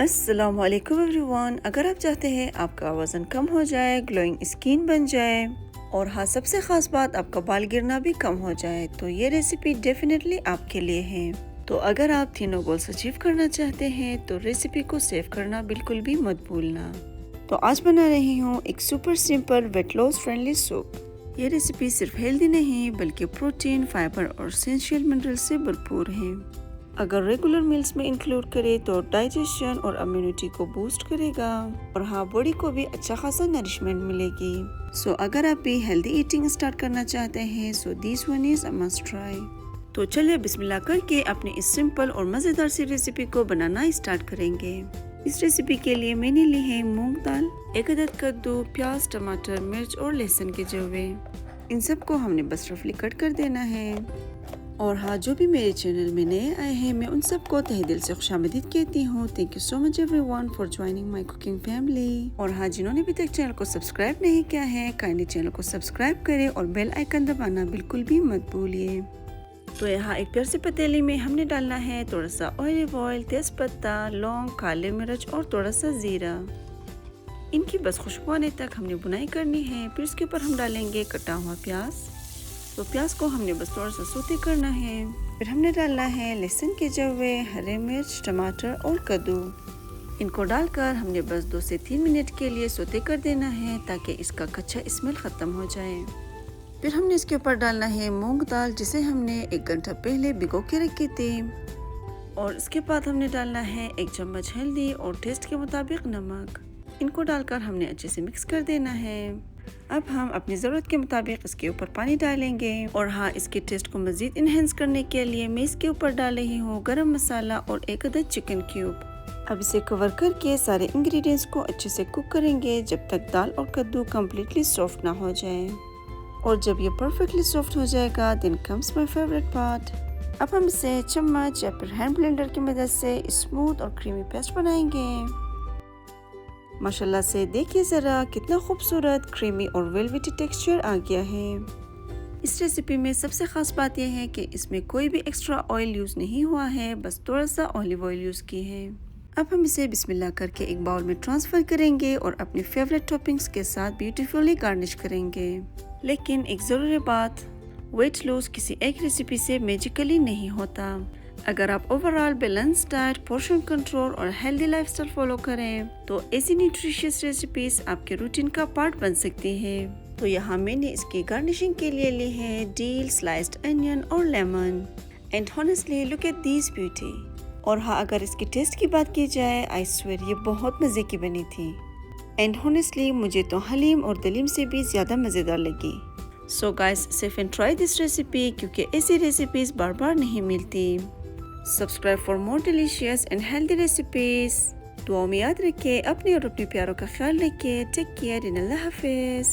अस्सलाम वालेकुम एवरीवन। अगर आप चाहते हैं आपका वज़न कम हो जाए, ग्लोइंग स्किन बन जाए और हाँ, सबसे ख़ास बात आपका बाल गिरना भी कम हो जाए, तो ये रेसिपी डेफिनेटली आपके लिए है। तो अगर आप तीनों गोल्स अचीव करना चाहते हैं तो रेसिपी को सेव करना बिल्कुल भी मत भूलना। तो आज बना रही हूँ एक super simple weight loss friendly soup. ये रेसिपी सिर्फ हेल्दी नहीं बल्कि प्रोटीन, फाइबर और एसेंशियल मिनरल से भरपूर है। अगर रेगुलर मील्स में इंक्लूड करें तो डाइजेशन और इम्यूनिटी को बूस्ट करेगा और हाँ, बॉडी को भी अच्छा खासा नरिशमेंट मिलेगी। सो अगर आप भी हेल्दी ईटिंग स्टार्ट करना चाहते हैं so this one is a must try. तो चलिए बिस्मिल्लाह करके अपनी इस सिंपल और मज़ेदार सी रेसिपी को बनाना स्टार्ट करेंगे। इस रेसिपी के लिए मैंने ली है मूंग दाल, 1 अदद कद्दू, प्याज, टमाटर, मिर्च और लहसुन के जवे। इन सब को हमने बस रफली कट कर देना है। और हाँ, जो भी मेरे चैनल में नए आए हैं मैं उन सबको तहे दिल से खुशामदीद कहती हूँ। Thank you so much everyone for joining my cooking family. और हाँ, जिन्होंने अभी तक चैनल को सब्सक्राइब नहीं किया है काइंडली चैनल को सब्सक्राइब करें और बेल आइकन दबाना बिल्कुल भी मत भूलिए। तो यहाँ एक प्यार से पतीली में हमने डालना है थोड़ा सा ऑलिव ऑयल, तेज़पत्ता, लौंग, काले मिर्च और थोड़ा सा ज़ीरा। इनकी बस खुशबू आने तक हमने बुनाई करनी है। फिर इसके ऊपर हम डालेंगे कटा हुआ प्याज। तो प्याज को हमने बस थोड़ा सा सौते करना है। फिर हमने डालना है लहसुन के जवे, हरे मिर्च, टमाटर और कद्दू। इनको डालकर हमने बस 2 से 3 मिनट के लिए सौते कर देना है ताकि इसका कच्चा स्मेल ख़त्म हो जाए। फिर हमने इसके ऊपर डालना है मूंग दाल जिसे हमने 1 घंटा पहले भिगो के रखी थी। और इसके बाद हमने डालना है 1 चम्मच हल्दी और टेस्ट के मुताबिक नमक। इनको डालकर हमने अच्छे से मिक्स कर देना है। अब हम अपनी ज़रूरत के मुताबिक इसके ऊपर पानी डालेंगे। और हाँ, इसके टेस्ट को मज़ीद इन्हेंस करने के लिए मैं इसके ऊपर डाल रही हूँ गरम मसाला और 1 अदद चिकन क्यूब। अब इसे कवर करके सारे इंग्रेडिएंट्स को अच्छे से कुक करेंगे जब तक दाल और कद्दू कम्प्लीटली सॉफ्ट ना हो जाए। और जब ये परफेक्टली सॉफ्ट हो जाएगा then comes my favourite part. अब हम इसे चम्मच या फिर हैंड ब्लेंडर की मदद से स्मूथ और क्रीमी पेस्ट बनाएंगे। माशाल्लाह से देखिए ज़रा कितना खूबसूरत क्रीमी और वेलवेटी टेक्सचर आ गया है। इस रेसिपी में सबसे ख़ास बात यह है कि इसमें कोई भी एक्स्ट्रा ऑयल यूज़ नहीं हुआ है, बस थोड़ा सा ऑलिव ऑयल यूज़ की है। अब हम इसे बिस्मिल्लाह करके एक बाउल में ट्रांसफ़र करेंगे और अपनी फेवरेट टॉपिंग्स के साथ ब्यूटीफुली गार्निश करेंगे। लेकिन एक ज़रूरी बात, वेट लॉस किसी एक रेसिपी से मैजिकली नहीं होता। अगर आप overall balance diet, portion control और हेल्दी लाइफस्टाइल फॉलो करें तो ऐसी न्यूट्रिशियस रेसिपीज आपके रूटीन का पार्ट बन सकती है। तो यहाँ मैंने इसकी गार्निशिंग के लिए ली है डील, स्लाइस्ड अनियन और lemon. And honestly look at this beauty. और हाँ, अगर इसकी टेस्ट की बात की जाए आई स्वेयर ये बहुत मज़े की बनी थी। एंड हॉनेस्टली मुझे तो हलीम और दलीम से भी ज़्यादा मज़ेदार लगी। So guys, safe and try this recipe क्योंकि ऐसी रेसिपीज़ बार बार नहीं मिलती। Subscribe for more delicious and healthy recipes. दुआ में याद रखें, अपने और अपने प्यारों का ख्याल रखें। टेक केयर, अल्लाह हाफिज़।